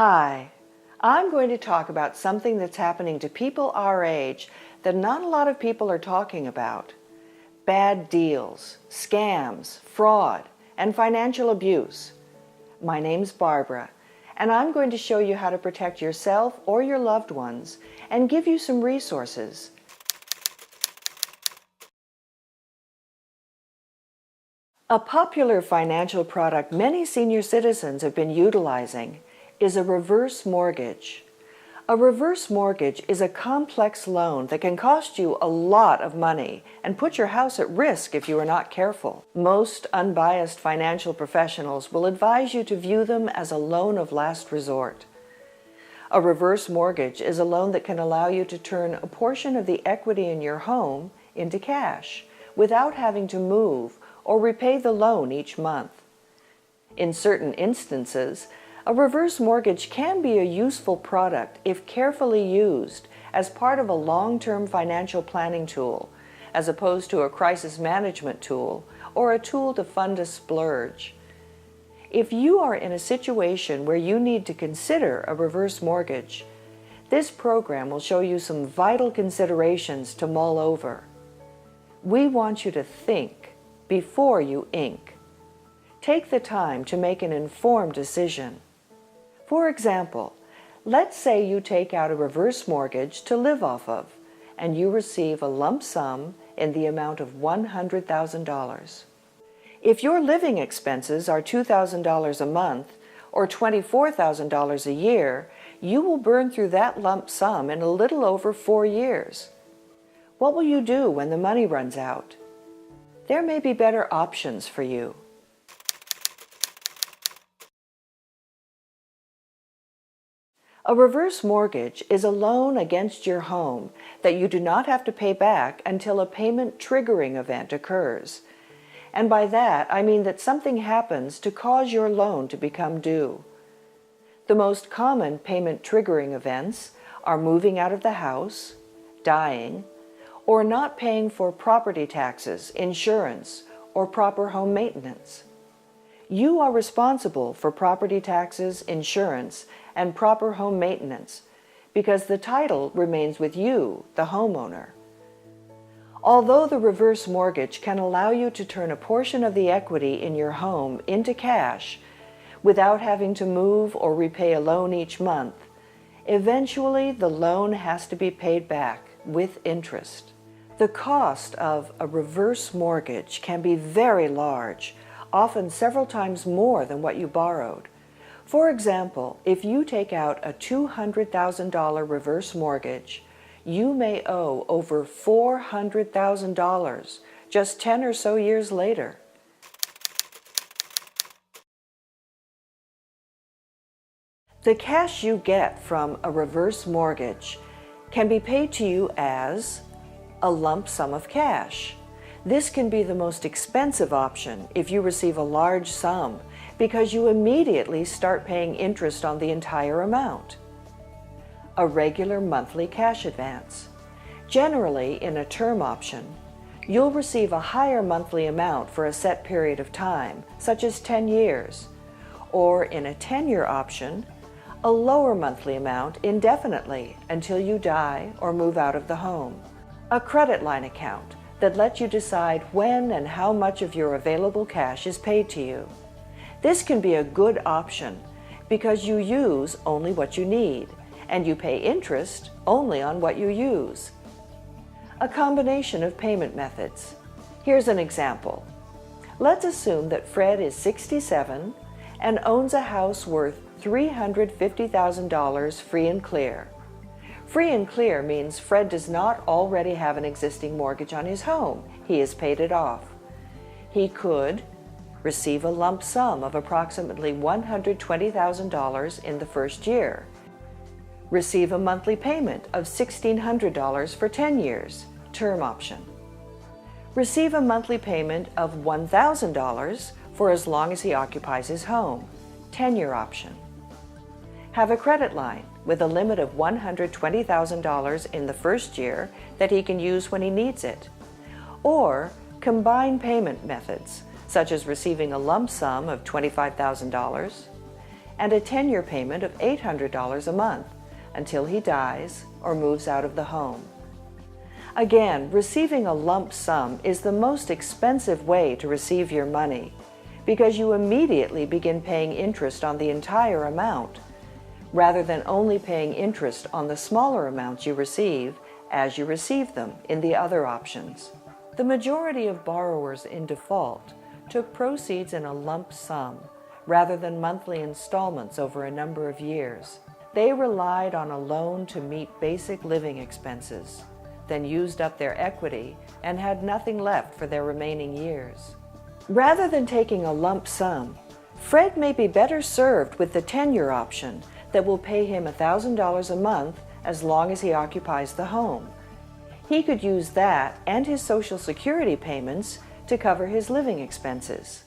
Hi, I'm going to talk about something that's happening to people our age that not a lot of people are talking about. Bad deals, scams, fraud, and financial abuse. My name's Barbara, and I'm going to show you how to protect yourself or your loved ones and give you some resources. A popular financial product many senior citizens have been utilizing is a reverse mortgage. A reverse mortgage is a complex loan that can cost you a lot of money and put your house at risk if you are not careful. Most unbiased financial professionals will advise you to view them as a loan of last resort. A reverse mortgage is a loan that can allow you to turn a portion of the equity in your home into cash without having to move or repay the loan each month. In certain instances, a reverse mortgage can be a useful product if carefully used as part of a long-term financial planning tool, as opposed to a crisis management tool or a tool to fund a splurge. If you are in a situation where you need to consider a reverse mortgage, this program will show you some vital considerations to mull over. We want you to think before you ink. Take the time to make an informed decision. For example, let's say you take out a reverse mortgage to live off of, and you receive a lump sum in the amount of $100,000. If your living expenses are $2,000 a month or $24,000 a year, you will burn through that lump sum in a little over 4 years. What will you do when the money runs out? There may be better options for you. A reverse mortgage is a loan against your home that you do not have to pay back until a payment triggering event occurs. And by that, I mean that something happens to cause your loan to become due. The most common payment triggering events are moving out of the house, dying, or not paying for property taxes, insurance, or proper home maintenance. You are responsible for property taxes, insurance, and proper home maintenance because the title remains with you, the homeowner. Although the reverse mortgage can allow you to turn a portion of the equity in your home into cash without having to move or repay a loan each month, eventually the loan has to be paid back with interest. The cost of a reverse mortgage can be very large, often several times more than what you borrowed. For example, if you take out a $200,000 reverse mortgage, you may owe over $400,000 just 10 or so years later. The cash you get from a reverse mortgage can be paid to you as a lump sum of cash. This can be the most expensive option if you receive a large sum because you immediately start paying interest on the entire amount. A regular monthly cash advance. Generally, in a term option, you'll receive a higher monthly amount for a set period of time, such as 10 years, or in a 10-year option, a lower monthly amount indefinitely until you die or move out of the home. A credit line account that lets you decide when and how much of your available cash is paid to you. This can be a good option because you use only what you need and you pay interest only on what you use. A combination of payment methods. Here's an example. Let's assume that Fred is 67 and owns a house worth $350,000 free and clear. Free and clear means Fred does not already have an existing mortgage on his home. He has paid it off. He could receive a lump sum of approximately $120,000 in the first year. Receive a monthly payment of $1,600 for 10 years, term option. Receive a monthly payment of $1,000 for as long as he occupies his home, 10-year option. Have a credit line with a limit of $120,000 in the first year that he can use when he needs it. Or combine payment methods, such as receiving a lump sum of $25,000 and a tenure payment of $800 a month until he dies or moves out of the home. Again, receiving a lump sum is the most expensive way to receive your money because you immediately begin paying interest on the entire amount, rather than only paying interest on the smaller amounts you receive as you receive them in the other options. The majority of borrowers in default took proceeds in a lump sum rather than monthly installments over a number of years. They relied on a loan to meet basic living expenses, then used up their equity and had nothing left for their remaining years. Rather than taking a lump sum, Fred may be better served with the tenure option that will pay him $1,000 a month as long as he occupies the home. He could use that and his Social Security payments to cover his living expenses.